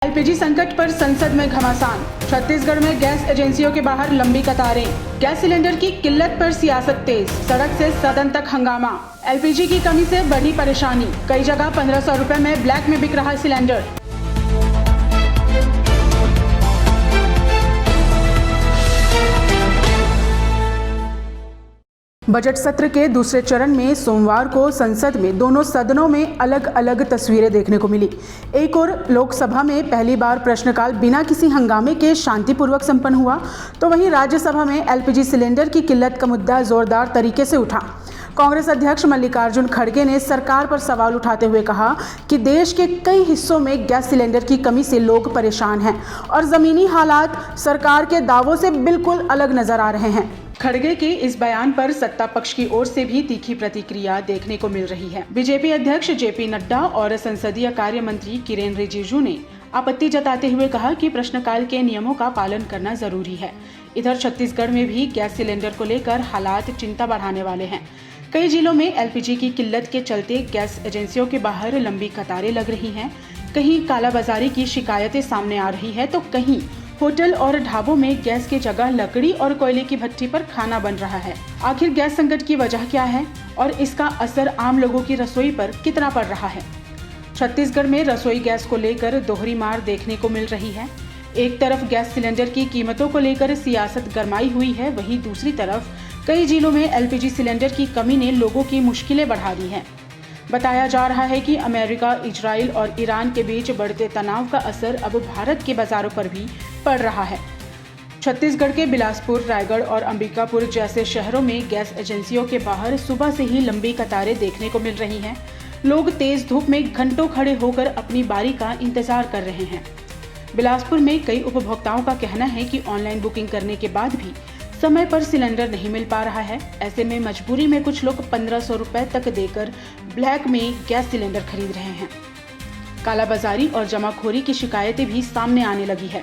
LPG संकट पर संसद में घमासान। छत्तीसगढ़ में गैस एजेंसियों के बाहर लंबी कतारें। गैस सिलेंडर की किल्लत पर सियासत तेज, सड़क से सदन तक हंगामा। एलपीजी की कमी से बढ़ी परेशानी, कई जगह 1500 रुपए में ब्लैक में बिक रहा सिलेंडर। बजट सत्र के दूसरे चरण में सोमवार को संसद में दोनों सदनों में अलग अलग तस्वीरें देखने को मिली। एक और लोकसभा में पहली बार प्रश्नकाल बिना किसी हंगामे के शांतिपूर्वक संपन्न हुआ, तो वहीं राज्यसभा में एलपीजी सिलेंडर की किल्लत का मुद्दा जोरदार तरीके से उठा। कांग्रेस अध्यक्ष मल्लिकार्जुन खड़गे ने सरकार पर सवाल उठाते हुए कहा कि देश के कई हिस्सों में गैस सिलेंडर की कमी से लोग परेशान हैं और जमीनी हालात सरकार के दावों से बिल्कुल अलग नजर आ रहे हैं। खड़गे के इस बयान पर सत्ता पक्ष की ओर से भी तीखी प्रतिक्रिया देखने को मिल रही है। बीजेपी अध्यक्ष जेपी नड्डा और संसदीय कार्य मंत्री किरेन रिजिजू ने आपत्ति जताते हुए कहा कि प्रश्नकाल के नियमों का पालन करना जरूरी है। इधर छत्तीसगढ़ में भी गैस सिलेंडर को लेकर हालात चिंता बढ़ाने वाले हैं। कई जिलों में एलपीजी की किल्लत के चलते गैस एजेंसियों के बाहर लंबी कतारें लग रही हैं। कहीं कालाबाजारी की शिकायतें सामने आ रही है, तो कहीं होटल और ढाबों में गैस की जगह लकड़ी और कोयले की भट्टी पर खाना बन रहा है। आखिर गैस संकट की वजह क्या है और इसका असर आम लोगों की रसोई पर कितना पड़ रहा है? छत्तीसगढ़ में रसोई गैस को लेकर दोहरी मार देखने को मिल रही है। एक तरफ गैस सिलेंडर की कीमतों को लेकर सियासत गरमाई हुई है, वहीं दूसरी तरफ कई जिलों में एलपीजी सिलेंडर की कमी ने लोगों की मुश्किलें बढ़ा दी हैं। बताया जा रहा है कि अमेरिका, इजराइल और ईरान के बीच बढ़ते तनाव का असर अब भारत के बाजारों पर भी पड़ रहा है। छत्तीसगढ़ के बिलासपुर, रायगढ़ और अंबिकापुर जैसे शहरों में गैस एजेंसियों के बाहर सुबह से ही लंबी कतारें देखने को मिल रही हैं। लोग तेज धूप में घंटों खड़े होकर अपनी बारी का इंतजार कर रहे हैं। बिलासपुर में कई उपभोक्ताओं का कहना है कि ऑनलाइन बुकिंग करने के बाद भी समय पर सिलेंडर नहीं मिल पा रहा है। ऐसे में मजबूरी में कुछ लोग 1500 रुपए तक देकर ब्लैक में गैस सिलेंडर खरीद रहे हैं। कालाबाजारी और जमाखोरी की शिकायतें भी सामने आने लगी है।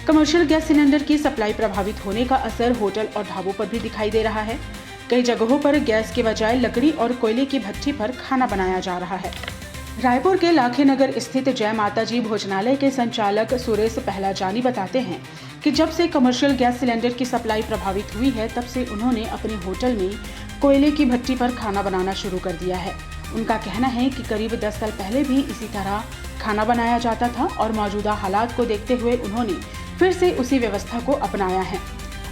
कमर्शियल गैस सिलेंडर की सप्लाई प्रभावित होने का असर होटल और ढाबों पर भी दिखाई दे रहा है। कई जगहों पर गैस के बजाय लकड़ी और कोयले की भट्टी पर खाना बनाया जा रहा है। रायपुर के लाखेनगर स्थित जय माताजी भोजनालय के संचालक सुरेश पहलाजानी बताते हैं कि जब से कमर्शियल गैस सिलेंडर की सप्लाई प्रभावित हुई है, तब से उन्होंने अपने होटल में कोयले की भट्टी पर खाना बनाना शुरू कर दिया है। उनका कहना है कि करीब 10 साल पहले भी इसी तरह खाना बनाया जाता था और मौजूदा हालात को देखते हुए उन्होंने फिर से उसी व्यवस्था को अपनाया है।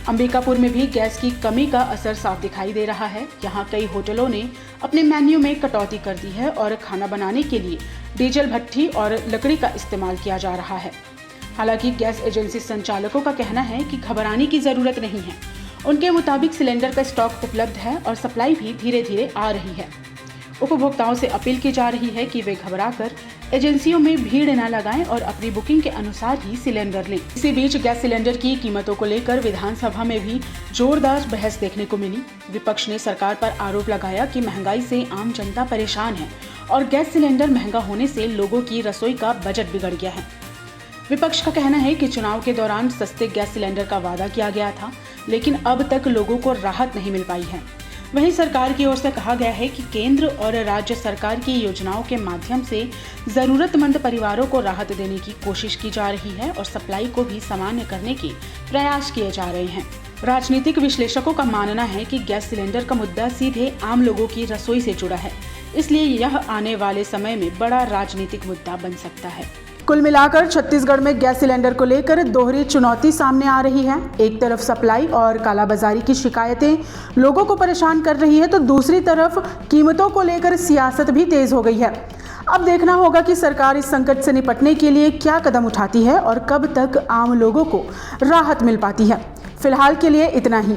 अंबिकापुर में भी गैस की कमी का असर साफ दिखाई दे रहा है। यहाँ कई होटलों ने अपने मेन्यू में कटौती कर दी है और खाना बनाने के लिए डीजल भट्टी और लकड़ी का इस्तेमाल किया जा रहा है। हालांकि गैस एजेंसी संचालकों का कहना है कि घबराने की जरूरत नहीं है। उनके मुताबिक सिलेंडर का स्टॉक उपलब्ध है और सप्लाई भी धीरे धीरे आ रही है। उपभोक्ताओं से अपील की जा रही है कि वे घबराकर एजेंसियों में भीड़ न लगाएं और अपनी बुकिंग के अनुसार ही सिलेंडर लें। इसी बीच गैस सिलेंडर की कीमतों को लेकर विधानसभा में भी जोरदार बहस देखने को मिली। विपक्ष ने सरकार पर आरोप लगाया कि महंगाई से आम जनता परेशान है और गैस सिलेंडर महंगा होने से लोगों की रसोई का बजट बिगड़ गया है। विपक्ष का कहना है कि चुनाव के दौरान सस्ते गैस सिलेंडर का वादा किया गया था, लेकिन अब तक लोगों को राहत नहीं मिल पाई है। वहीं सरकार की ओर से कहा गया है कि केंद्र और राज्य सरकार की योजनाओं के माध्यम से जरूरतमंद परिवारों को राहत देने की कोशिश की जा रही है और सप्लाई को भी सामान्य करने के प्रयास किए जा रहे हैं। राजनीतिक विश्लेषकों का मानना है कि गैस सिलेंडर का मुद्दा सीधे आम लोगों की रसोई से जुड़ा है, इसलिए यह आने वाले समय में बड़ा राजनीतिक मुद्दा बन सकता है। कुल मिलाकर छत्तीसगढ़ में गैस सिलेंडर को लेकर दोहरी चुनौती सामने आ रही है। एक तरफ सप्लाई और कालाबाजारी की शिकायतें लोगों को परेशान कर रही है, तो दूसरी तरफ कीमतों को लेकर सियासत भी तेज हो गई है। अब देखना होगा कि सरकार इस संकट से निपटने के लिए क्या कदम उठाती है और कब तक आम लोगों को राहत मिल पाती है। फिलहाल के लिए इतना ही।